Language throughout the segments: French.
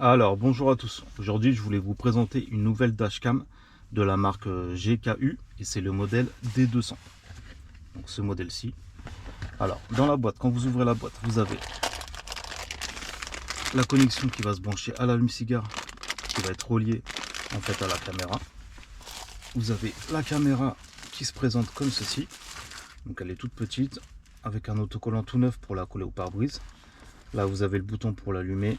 Alors, bonjour à tous. Aujourd'hui, je voulais vous présenter une nouvelle dashcam de la marque GKU et c'est le modèle D200. Donc, ce modèle-ci. Alors, dans la boîte, quand vous ouvrez la boîte, vous avez la connexion qui va se brancher à l'allume-cigare qui va être reliée en fait à la caméra. Vous avez la caméra qui se présente comme ceci. Donc, elle est toute petite avec un autocollant tout neuf pour la coller au pare-brise. Là, vous avez le bouton pour l'allumer.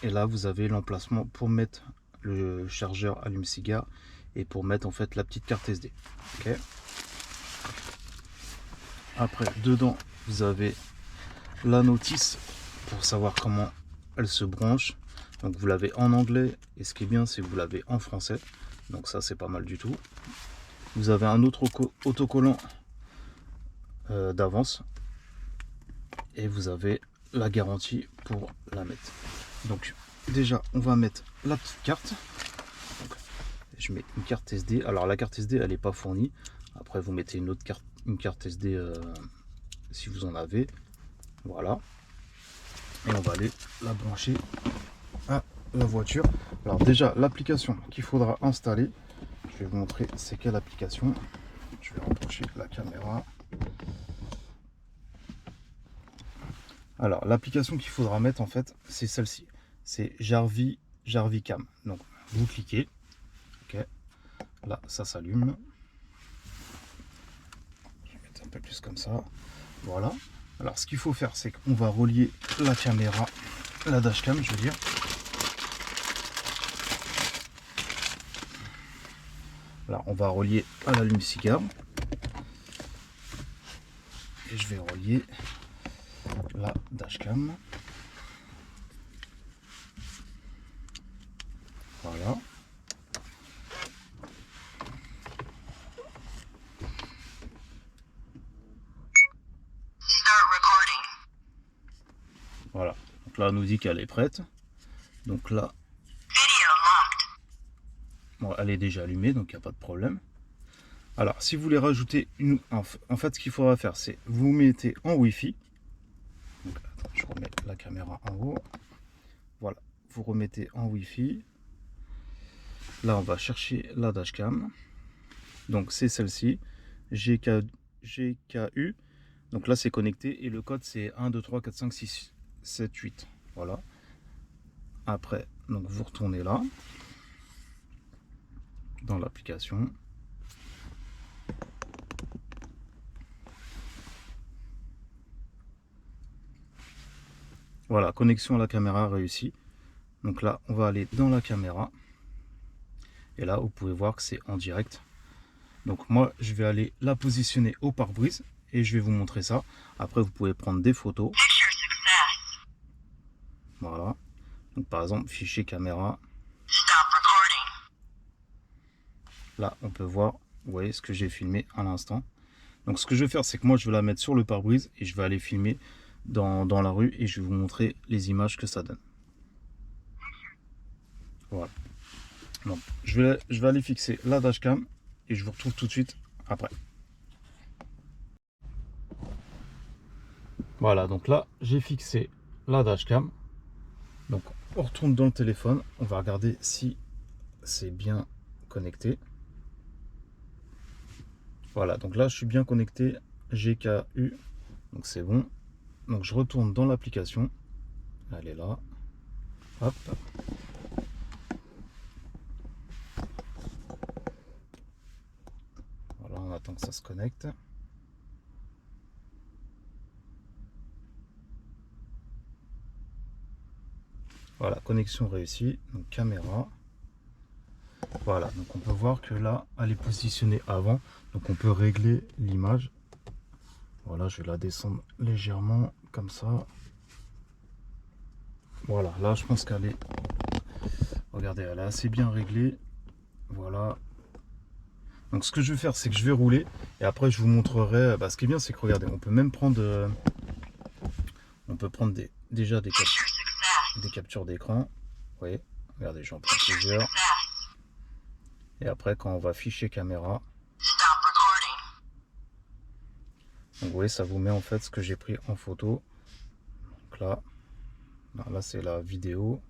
Et là, vous avez l'emplacement pour mettre le chargeur allume-cigare et pour mettre en fait la petite carte SD. Okay. Après, dedans, vous avez la notice pour savoir comment elle se branche. Donc, vous l'avez en anglais et ce qui est bien, c'est que vous l'avez en français. Donc, ça, c'est pas mal du tout. Vous avez un autre autocollant d'avance et vous avez la garantie pour la mettre. Donc, déjà, on va mettre la petite carte. Donc, je mets une carte SD. Alors la carte SD elle n'est pas fournie. Après vous mettez une autre carte, une carte SD si vous en avez. Voilà. Et on va aller la brancher à la voiture. Alors déjà l'application qu'il faudra installer. Je vais vous montrer c'est quelle application. Je vais rapprocher la caméra. Alors l'application qu'il faudra mettre en fait c'est celle-ci. C'est Jarvicam. Donc vous cliquez. Ok. Là ça s'allume. Un peu plus comme ça, voilà. Alors ce qu'il faut faire c'est qu'on va relier la caméra, la dashcam je veux dire. Alors on va relier à l'allume-cigare et je vais relier la dashcam, voilà. Voilà, donc là on nous dit qu'elle est prête. Donc là, bon, elle est déjà allumée, donc il n'y a pas de problème. Alors, si vous voulez rajouter une... En fait, ce qu'il faudra faire, c'est vous mettez en Wi-Fi. Donc, attends, je remets la caméra en haut. Voilà, vous remettez en Wi-Fi. Là, on va chercher la dashcam. Donc, c'est celle-ci, GKU. Donc là, c'est connecté et le code, c'est 1, 2, 3, 4, 5, 6, 7, 8. Voilà. Après, donc vous retournez là, dans l'application. Voilà, connexion à la caméra réussie. Donc là, on va aller dans la caméra. Et là, vous pouvez voir que c'est en direct. Donc moi, je vais aller la positionner au pare-brise et je vais vous montrer ça. Après, vous pouvez prendre des photos. Voilà. Donc par exemple, fichier caméra. Là, on peut voir, vous voyez ce que j'ai filmé à l'instant. Donc ce que je vais faire, c'est que moi, je vais la mettre sur le pare-brise et je vais aller filmer dans la rue et je vais vous montrer les images que ça donne. Voilà. Donc, je vais aller fixer la dashcam et je vous retrouve tout de suite après. Voilà, donc là, j'ai fixé la dashcam. Donc, on retourne dans le téléphone. On va regarder si c'est bien connecté. Voilà, donc là, je suis bien connecté GKU. Donc, c'est bon. Donc, je retourne dans l'application. Elle est là. Hop. Voilà, on attend que ça se connecte. Voilà, connexion réussie. Donc, caméra. Voilà, donc on peut voir que là, elle est positionnée avant. Donc on peut régler l'image. Voilà, je vais la descendre légèrement, comme ça. Voilà, là je pense qu'elle est... Regardez, elle est assez bien réglée. Voilà. Donc ce que je vais faire, c'est que je vais rouler. Et après, je vous montrerai... Bah, ce qui est bien, c'est que regardez, on peut même prendre... on peut prendre déjà des captures d'écran. Vous voyez, regardez, j'en prends plusieurs. Et après, quand on va ficher caméra... Donc vous voyez, ça vous met en fait ce que j'ai pris en photo. Donc là c'est la vidéo.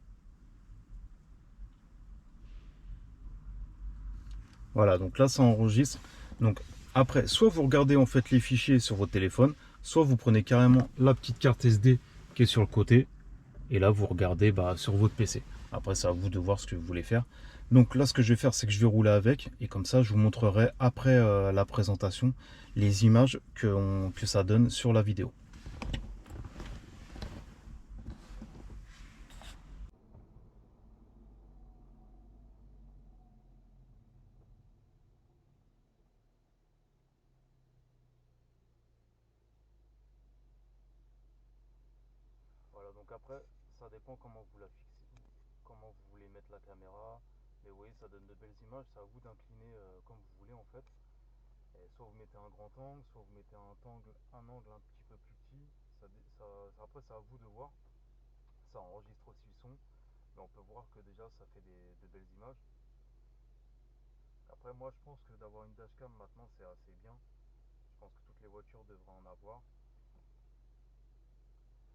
Voilà, donc là ça enregistre. Donc après, soit vous regardez en fait les fichiers sur votre téléphone, soit vous prenez carrément la petite carte SD qui est sur le côté, et là vous regardez sur votre PC. Après c'est à vous de voir ce que vous voulez faire. Donc là ce que je vais faire, c'est que je vais rouler avec, et comme ça je vous montrerai après la présentation les images que ça donne sur la vidéo. Voilà, donc après, ça dépend comment vous la fixez, comment vous voulez mettre la caméra. Mais vous voyez, ça donne de belles images. C'est à vous d'incliner comme vous voulez en fait. Et soit vous mettez un grand angle, soit vous mettez un angle un petit peu plus petit. Après, c'est à vous de voir. Ça enregistre aussi le son. Mais on peut voir que déjà, ça fait de belles images. Après, moi, je pense que d'avoir une dashcam maintenant, c'est assez bien. Je pense que toutes les voitures devraient en avoir.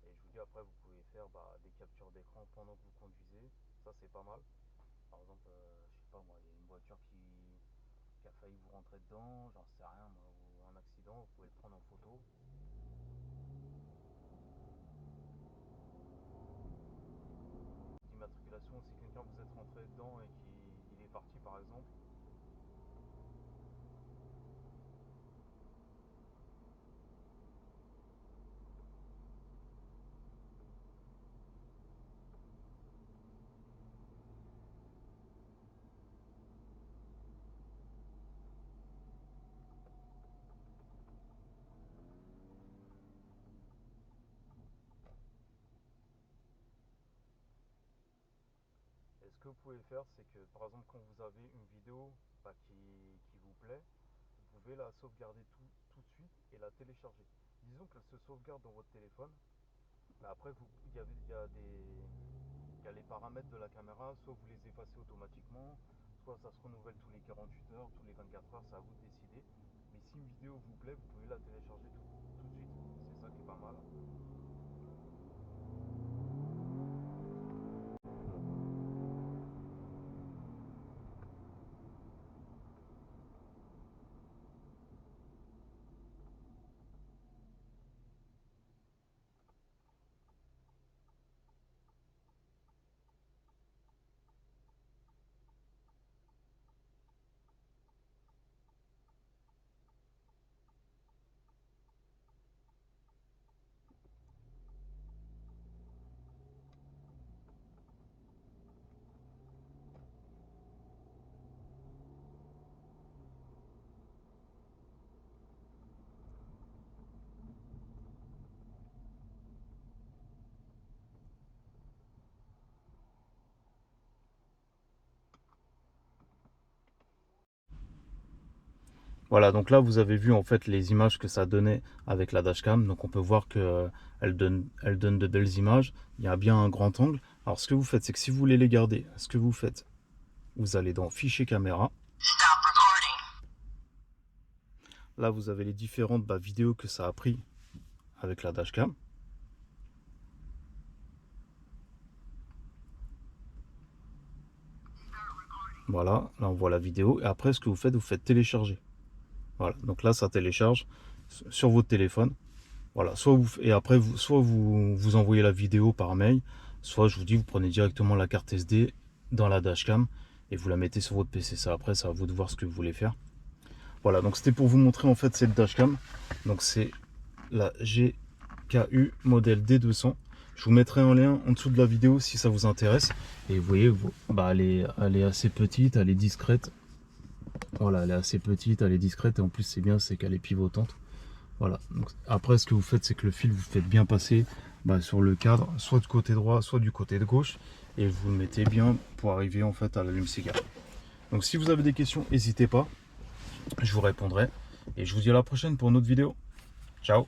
Et je vous dis, après, vous pouvez faire des captures d'écran pendant que vous conduisez. Ça, c'est pas mal. Par exemple, je sais pas moi, il y a une voiture qui a failli vous rentrer dedans, j'en sais rien moi, ou un accident, vous pouvez le prendre en photo. D'immatriculation, si quelqu'un vous êtes rentré dedans et qu'il est parti par exemple. Et ce que vous pouvez faire, c'est que par exemple quand vous avez une vidéo qui vous plaît, vous pouvez la sauvegarder tout de suite et la télécharger. Disons qu'elle se sauvegarde dans votre téléphone, mais après il y a les paramètres de la caméra, soit vous les effacez automatiquement, soit ça se renouvelle tous les 48 heures, tous les 24 heures, c'est à vous de décider. Mais si une vidéo vous plaît, vous pouvez la télécharger tout de suite. C'est ça qui est pas mal. Voilà, donc là vous avez vu en fait les images que ça donnait avec la dashcam. Donc on peut voir que elle donne de belles images. Il y a bien un grand angle. Alors ce que vous faites, c'est que si vous voulez les garder, ce que vous faites, vous allez dans Fichier caméra. Là vous avez les différentes vidéos que ça a pris avec la dashcam. Voilà, là on voit la vidéo. Et après ce que vous faites télécharger. Voilà, donc là ça télécharge sur votre téléphone. Voilà, et après soit vous envoyez la vidéo par mail, soit je vous dis vous prenez directement la carte SD dans la dashcam et vous la mettez sur votre PC. Ça après, c'est à vous de voir ce que vous voulez faire. Voilà, donc c'était pour vous montrer en fait cette dashcam. Donc c'est la GKU modèle D200. Je vous mettrai un lien en dessous de la vidéo si ça vous intéresse. Et vous voyez, elle est assez petite, elle est discrète. Voilà, elle est assez petite, elle est discrète et en plus c'est bien, c'est qu'elle est pivotante. Voilà. Donc, après, ce que vous faites, c'est que le fil vous faites bien passer sur le cadre, soit du côté droit, soit du côté de gauche, et vous le mettez bien pour arriver en fait à l'allume-cigare. Donc, si vous avez des questions, n'hésitez pas, je vous répondrai. Et je vous dis à la prochaine pour une autre vidéo. Ciao.